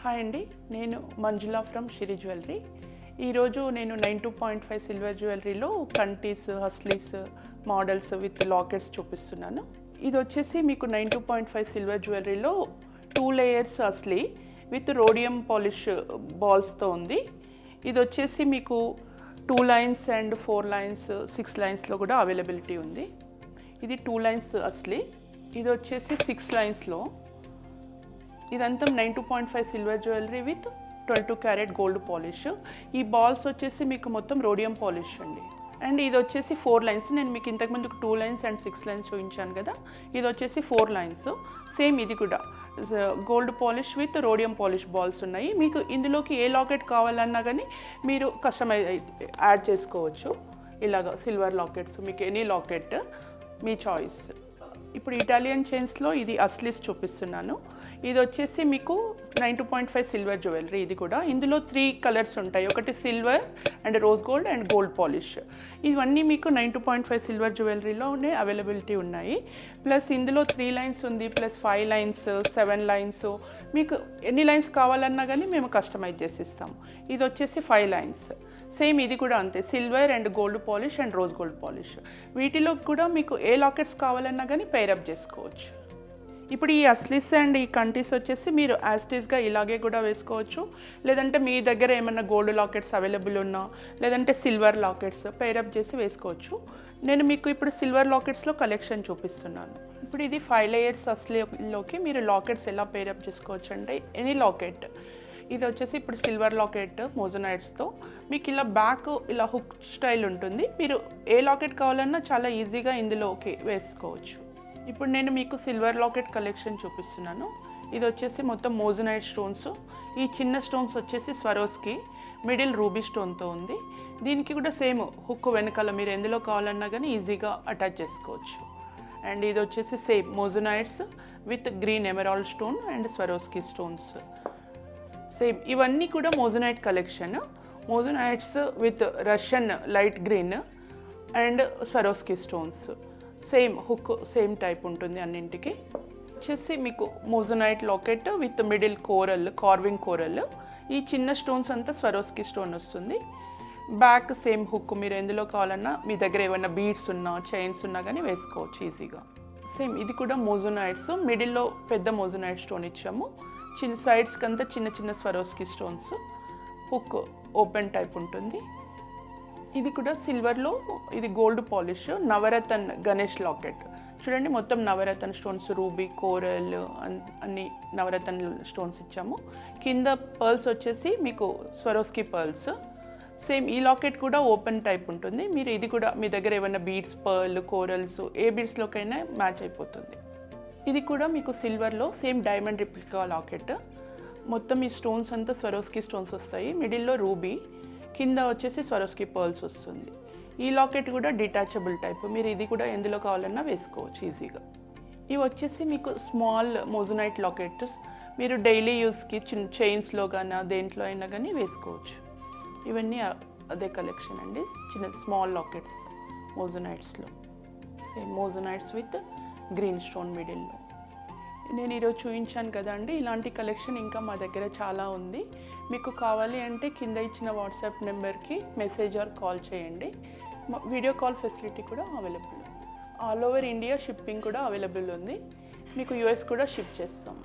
Hi అండి, నేను Manjula from Shiri jewellery. ఈరోజు నేను 92.5 సిల్వర్ జ్యువెలరీలో కంటీస్, హస్లీస్ మోడల్స్ విత్ లాకెట్స్ చూపిస్తున్నాను. ఇది వచ్చేసి మీకు 92.5 సిల్వర్ జ్యువెలరీలో 2 లేయర్స్ హస్లీ విత్ రోడియం పాలిష్ బాల్స్తో ఉంది. ఇది వచ్చేసి మీకు 2 లైన్స్ అండ్ 4 లైన్స్ 6 లైన్స్లో కూడా అవైలబిలిటీ ఉంది. ఇది 2 లైన్స్ హస్లీ, ఇది వచ్చేసి 6 లైన్స్లో. ఇదంతా 92.5 silver jewellery with 22 carat gold polish. ఈ బాల్స్ వచ్చేసి మీకు మొత్తం రోడియం పాలిష్ అండి. అండ్ ఇది వచ్చేసి 4 లైన్స్. నేను మీకు ఇంతకుముందు 2 లైన్స్ అండ్ 6 లైన్స్ చూపించాను కదా, ఇది వచ్చేసి 4 లైన్స్. సేమ్ ఇది కూడా gold polish with rhodium polish balls ఉన్నాయి. మీకు ఇందులోకి ఏ లాకెట్ కావాలన్నా కానీ మీరు కస్టమైజ్ యాడ్ చేసుకోవచ్చు. ఇలాగ సిల్వర్ లాకెట్స్, మీకు ఎనీ లాకెట్ మీ చాయిస్. ఇప్పుడు ఇటాలియన్ చైన్స్లో ఇది అస్లీస్ చూపిస్తున్నాను. ఇది వచ్చేసి మీకు 92.5 సిల్వర్ జ్యువెలరీ. ఇది కూడా ఇందులో 3 కలర్స్ ఉంటాయి. ఒకటి silver and rose gold and gold polish. ఇవన్నీ మీకు 92.5 సిల్వర్ జ్యువెలరీలోనే అవైలబిలిటీ ఉన్నాయి. ప్లస్ ఇందులో 3 లైన్స్ ఉంది, ప్లస్ 5 లైన్స్, 7 లైన్స్. మీకు ఎన్ని లైన్స్ కావాలన్నా కానీ మేము కస్టమైజ్ చేసి ఇస్తాము. ఇది వచ్చేసి 5 లైన్స్. సేమ్ ఇది కూడా అంతే, silver and gold polish and rose gold polish. వీటిలో కూడా మీకు ఏ లాకెట్స్ కావాలన్నా కానీ పేరప్ చేసుకోవచ్చు. ఇప్పుడు ఈ అస్లీస్ అండ్ ఈ కంటీస్ వచ్చేసి మీరు యాస్టీస్గా ఇలాగే కూడా వేసుకోవచ్చు. లేదంటే మీ దగ్గర ఏమన్నా గోల్డ్ లాకెట్స్ అవైలబుల్ ఉన్నా, లేదంటే సిల్వర్ లాకెట్స్ పేరప్ చేసి వేసుకోవచ్చు. నేను మీకు ఇప్పుడు సిల్వర్ లాకెట్స్లో కలెక్షన్ చూపిస్తున్నాను. ఇప్పుడు ఇది 5 లేయర్స్ అస్లీలోకి మీరు లాకెట్స్ ఎలా పేరప్ చేసుకోవచ్చు అంటే, ఎనీ లాకెట్. ఇది వచ్చేసి ఇప్పుడు సిల్వర్ లాకెట్ మోజనైట్స్తో మీకు ఇలా బ్యాక్ ఇలా హుక్ స్టైల్ ఉంటుంది. మీరు ఏ లాకెట్ కావాలన్నా చాలా ఈజీగా ఇందులోకి వేసుకోవచ్చు. ఇప్పుడు నేను మీకు సిల్వర్ లాకెట్ కలెక్షన్ చూపిస్తున్నాను. ఇది వచ్చేసి మొత్తం మోజనైట్ స్టోన్స్. ఈ చిన్న స్టోన్స్ వచ్చేసి స్వరోస్కి, మిడిల్ రూబీ స్టోన్తో ఉంది. దీనికి కూడా సేమ్ హుక్ వెనకాల మీరు ఎందులో కావాలన్నా కానీ ఈజీగా అటాచ్ చేసుకోవచ్చు. అండ్ ఇది వచ్చేసి same moissanites with green emerald stone and Swarovski stones. Same ఇవన్నీ కూడా moissanite collection. మోజనైట్స్ with Russian light green and Swarovski stones. Same hook same type ఉంటుంది అన్నింటికి. వచ్చేసి మీకు moissanite locket with middle coral, carving coral. ఈ చిన్న స్టోన్స్ అంతా Swarovski stone వస్తుంది. బ్యాక్ సేమ్ హుక్ మీరు ఎందులో కావాలన్నా, మీ దగ్గర ఏమైనా బీడ్స్ ఉన్నా, చైన్స్ ఉన్నా కానీ వేసుకోవచ్చు ఈజీగా. సేమ్ ఇది కూడా మోజనైట్స్, మిడిల్లో పెద్ద మోజనైట్ స్టోన్ ఇచ్చాము. చిన్న సైడ్స్కి అంతా చిన్న చిన్న Swarovski stones. Hook open type ఉంటుంది. ఇది కూడా సిల్వర్లో, ఇది గోల్డ్ పాలిష్ నవరత్న గణేష్ లాకెట్. చూడండి మొత్తం నవరత్న స్టోన్స్, రూబీ, కోరల్ అన్ని నవరత్న స్టోన్స్ ఇచ్చాము. కింద పర్ల్స్ వచ్చేసి మీకు స్వరోస్కి పర్ల్స్. సేమ్ ఈ లాకెట్ కూడా ఓపెన్ టైప్ ఉంటుంది. మీరు ఇది కూడా మీ దగ్గర ఏమైనా బీడ్స్, పర్ల్, కోరల్స్ ఏ బీడ్స్లోకైనా మ్యాచ్ అయిపోతుంది. ఇది కూడా మీకు సిల్వర్లో సేమ్ డైమండ్ రిప్లికా లాకెట్. మొత్తం ఈ స్టోన్స్ అంతా స్వరోస్కి స్టోన్స్ వస్తాయి. మిడిల్లో రూబీ, కింద వచ్చేసి స్వరోస్కి పర్ల్స్ వస్తుంది. ఈ లాకెట్ కూడా డిటాచబుల్ టైప్. మీరు ఇది కూడా ఎందులో కావాలన్నా వేసుకోవచ్చు ఈజీగా. ఇవి వచ్చేసి మీకు స్మాల్ మోజనైట్ లాకెట్స్. మీరు డైలీ యూస్కి చిన్న చైన్స్లో కానీ దేంట్లో అయినా కానీ వేసుకోవచ్చు. ఇవన్నీ అదే కలెక్షన్ అండి, చిన్న స్మాల్ లాకెట్స్ మోజనైట్స్లో. Same moissanites with green stone మిడిల్లో. నేను ఈరోజు చూపించాను కదా అండి, ఇలాంటి కలెక్షన్ ఇంకా మా దగ్గర చాలా ఉంది. మీకు కావాలి అంటే కింద ఇచ్చిన వాట్సాప్ నెంబర్కి మెసేజ్ ఆర్ కాల్ చేయండి. వీడియో కాల్ ఫెసిలిటీ కూడా అవైలబుల్ ఉంది. ఆల్ ఓవర్ ఇండియా షిప్పింగ్ కూడా అవైలబుల్ ఉంది. మీకు యూఎస్ కూడా షిప్ చేస్తాం.